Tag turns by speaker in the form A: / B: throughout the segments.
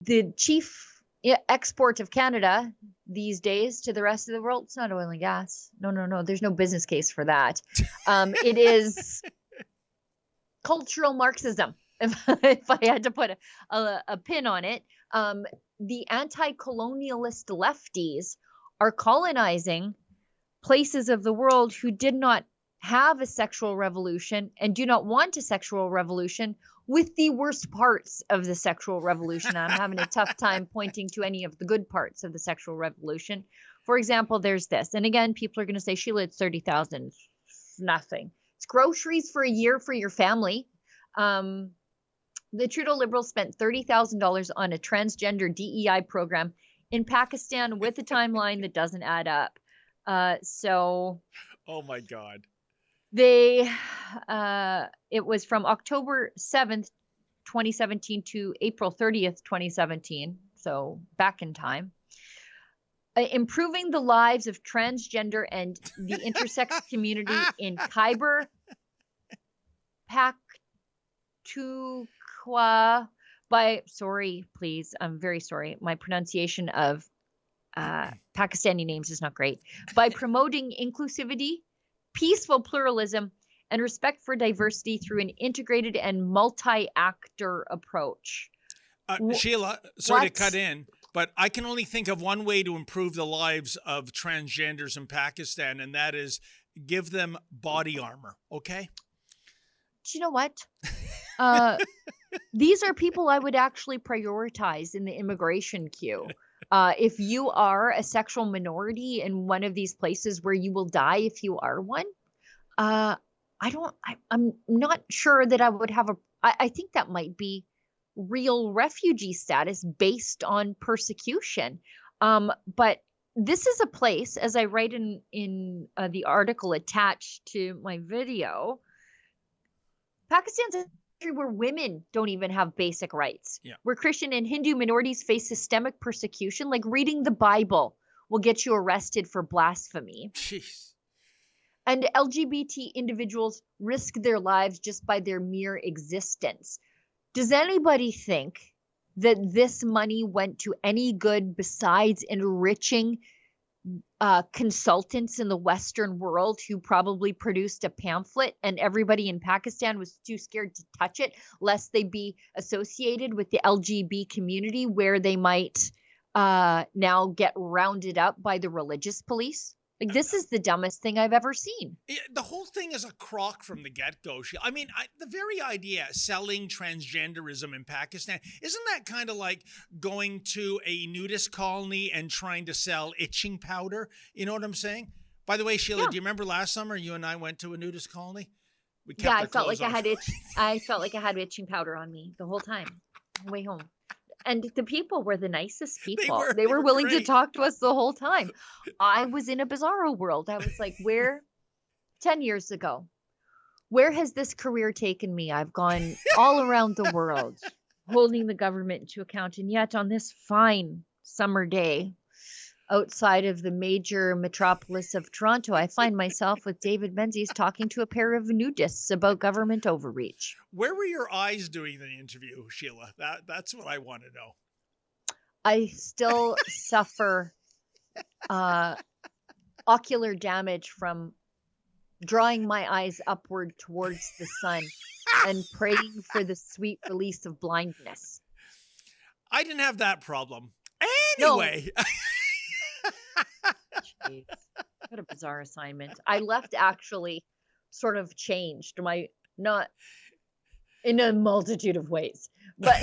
A: the chief export of Canada these days to the rest of the world, it's not oil and gas. No. There's no business case for that. It is cultural Marxism. If I had to put a pin on it, the anti-colonialist lefties are colonizing places of the world who did not have a sexual revolution and do not want a sexual revolution with the worst parts of the sexual revolution. I'm having a tough time pointing to any of the good parts of the sexual revolution. For example, there's this. And again, people are going to say, Sheila, it's 30,000. Nothing. It's groceries for a year for your family. The Trudeau Liberals spent $30,000 on a transgender DEI program in Pakistan with a timeline that doesn't add up.
B: Oh my God.
A: It was from October 7th, 2017 to April 30th, 2017. So back in time. Improving the lives of transgender and the intersex community in Khyber Pakhtunkhwa sorry, please. I'm very sorry. My pronunciation of Pakistani names is not great. By promoting inclusivity, peaceful pluralism, and respect for diversity through an integrated and multi-actor approach.
B: Sheila, sorry to cut in, but I can only think of one way to improve the lives of transgenders in Pakistan, and that is give them body armor, okay?
A: Do you know what? These are people I would actually prioritize in the immigration queue. If you are a sexual minority in one of these places where you will die if you are one, I'm not sure that I would have I think that might be real refugee status based on persecution. But this is a place, as I write in the article attached to my video, Pakistan's a country where women don't even have basic rights, where Christian and Hindu minorities face systemic persecution, like reading the Bible will get you arrested for blasphemy.
B: Jeez.
A: And LGBT individuals risk their lives just by their mere existence. Does anybody think that this money went to any good besides enriching consultants in the Western world who probably produced a pamphlet and everybody in Pakistan was too scared to touch it lest they be associated with the LGBT community where they might now get rounded up by the religious police? Like, this is the dumbest thing I've ever seen.
B: The whole thing is a crock from the get-go. I mean, the very idea selling transgenderism in Pakistan, isn't that kind of like going to a nudist colony and trying to sell itching powder? You know what I'm saying? By the way, Sheila, do you remember last summer you and I went to a nudist colony? We kept
A: I felt like I felt like I had itching powder on me the whole time on the way home. And the people were the nicest people. They were willing to talk to us the whole time. I was in a bizarro world. I was like, 10 years ago, where has this career taken me? I've gone all around the world, holding the government to account. And yet on this fine summer day, outside of the major metropolis of Toronto, I find myself with David Menzies talking to a pair of nudists about government overreach.
B: Where were your eyes doing the interview, Sheila? That's what I want to know.
A: I still suffer ocular damage from drawing my eyes upward towards the sun and praying for the sweet release of blindness.
B: I didn't have that problem. Anyway.
A: No. Jeez, what a bizarre assignment. I left actually sort of changed not in a multitude of ways, but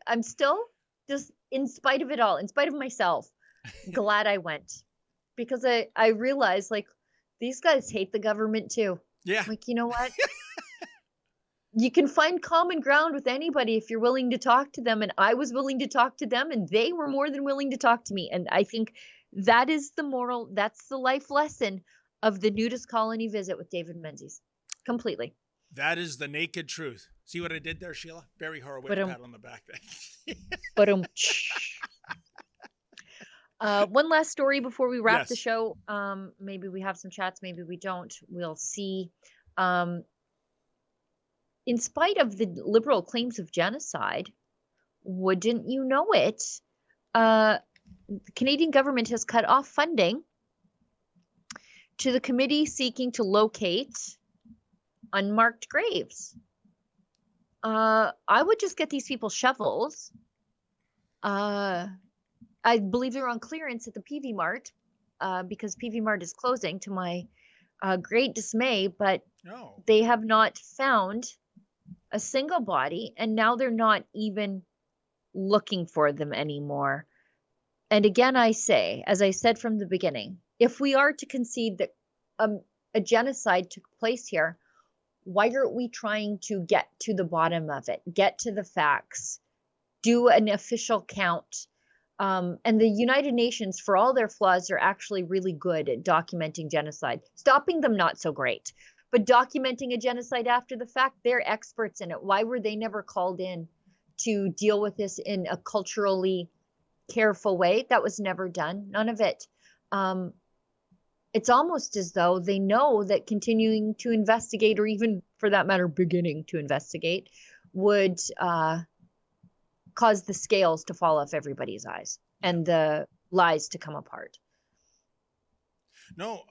A: I'm still just, in spite of it all, in spite of myself, glad I went, because I realized, like, these guys hate the government too.
B: Yeah.
A: Like, you know what? You can find common ground with anybody if you're willing to talk to them. And I was willing to talk to them, and they were more than willing to talk to me. And I think that is that's the life lesson of the nudist colony visit with David Menzies. Completely.
B: That is the naked truth. See what I did there, Sheila? Barry Horowitz pat on the back there.
A: One last story before we wrap the show. Maybe we have some chats, maybe we don't. We'll see. in spite of the Liberal claims of genocide, wouldn't you know it, the Canadian government has cut off funding to the committee seeking to locate unmarked graves. I would just get these people shovels. I believe they're on clearance at the PV Mart because PV Mart is closing, to my great dismay, but they have not found a single body, and now they're not even looking for them anymore. And again, I say, as I said from the beginning, if we are to concede that a genocide took place here, why aren't we trying to get to the bottom of it, get to the facts, do an official count? And the United Nations, for all their flaws, are actually really good at documenting genocide. Stopping them, not so great. But documenting a genocide after the fact, they're experts in it. Why were they never called in to deal with this in a culturally careful way? That was never done. None of it. It's almost as though they know that continuing to investigate, or even for that matter, beginning to investigate, would cause the scales to fall off everybody's eyes and the lies to come apart.
B: No,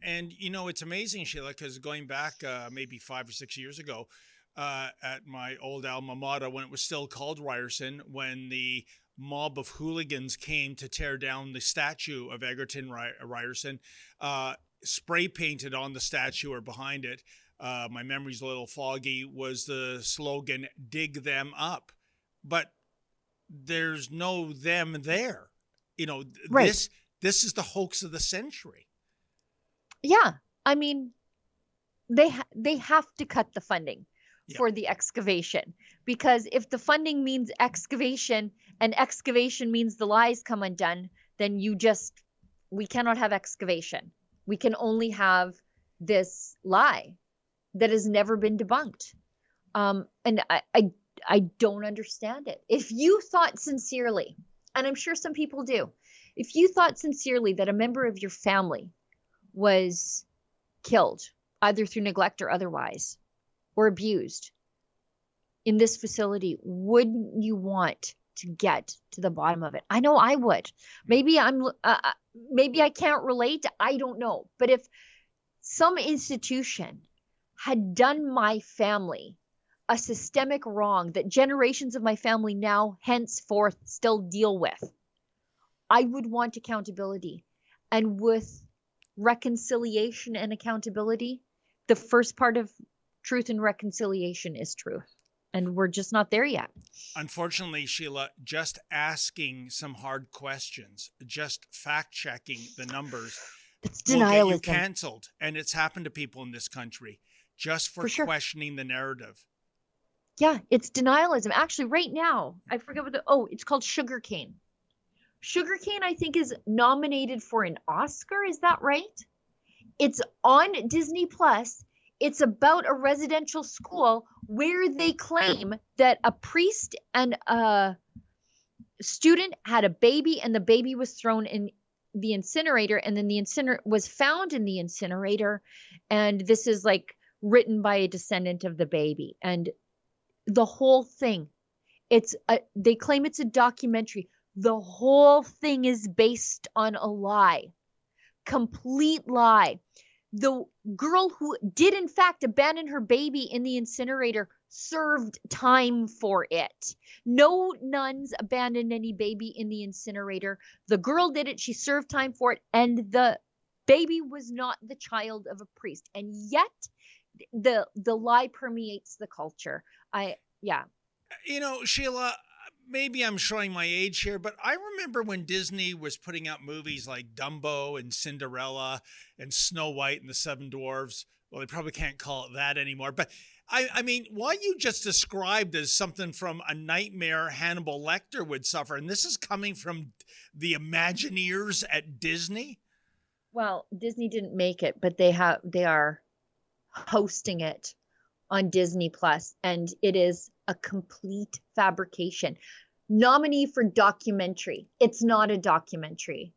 B: and it's amazing, Sheila, because going back maybe 5 or 6 years ago at my old alma mater, when it was still called Ryerson, when the mob of hooligans came to tear down the statue of Egerton Ryerson, spray painted on the statue or behind it, my memory's a little foggy, was the slogan, "Dig them up." But there's no them there. Right. This is the hoax of the century.
A: Yeah. I mean, they have to cut the funding for the excavation, because if the funding means excavation and excavation means the lies come undone, then we cannot have excavation. We can only have this lie that has never been debunked. And I don't understand it. If you thought sincerely, and I'm sure some people do, if you thought sincerely that a member of your family was killed, either through neglect or otherwise, or abused in this facility, wouldn't you want to get to the bottom of it? I know I would. Maybe I can't relate. I don't know. But if some institution had done my family a systemic wrong that generations of my family now henceforth still deal with, I would want accountability. And with reconciliation and accountability, the first part of truth and reconciliation is truth. And we're just not there yet.
B: Unfortunately, Sheila, just asking some hard questions, just fact-checking the numbers will get you canceled. And it's happened to people in this country just for sure. Questioning the narrative.
A: Yeah, it's denialism. Actually, right now, I forget it's called Sugarcane. Sugarcane, I think, is nominated for an Oscar. Is that right? It's on Disney Plus. It's about a residential school where they claim that a priest and a student had a baby, and the baby was thrown in the incinerator, and then the incinerator was found in the incinerator. And this is like written by a descendant of the baby. And the whole thing, they claim it's a documentary. The whole thing is based on a lie. Complete lie. The girl who did in fact abandon her baby in the incinerator served time for it. No nuns abandoned any baby in the incinerator. The girl did it. She served time for it. And the baby was not the child of a priest. And yet the lie permeates the culture.
B: Sheila, maybe I'm showing my age here, but I remember when Disney was putting out movies like Dumbo and Cinderella and Snow White and the Seven Dwarfs. Well, they probably can't call it that anymore. But I mean, what you just described as something from a nightmare Hannibal Lecter would suffer. And this is coming from the Imagineers at Disney.
A: Well, Disney didn't make it, but they are hosting it on Disney Plus, and it is a complete fabrication. Nominee for documentary. It's not a documentary.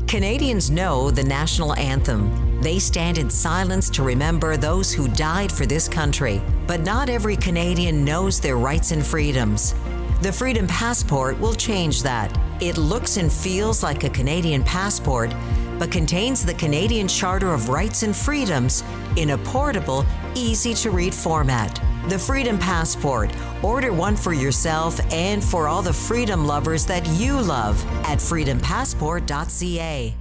C: Canadians know the national anthem. They stand in silence to remember those who died for this country. But not every Canadian knows their rights and freedoms. The Freedom Passport will change that. It looks and feels like a Canadian passport, but contains the Canadian Charter of Rights and Freedoms in a portable, easy-to-read format. The Freedom Passport. Order one for yourself and for all the freedom lovers that you love at freedompassport.ca.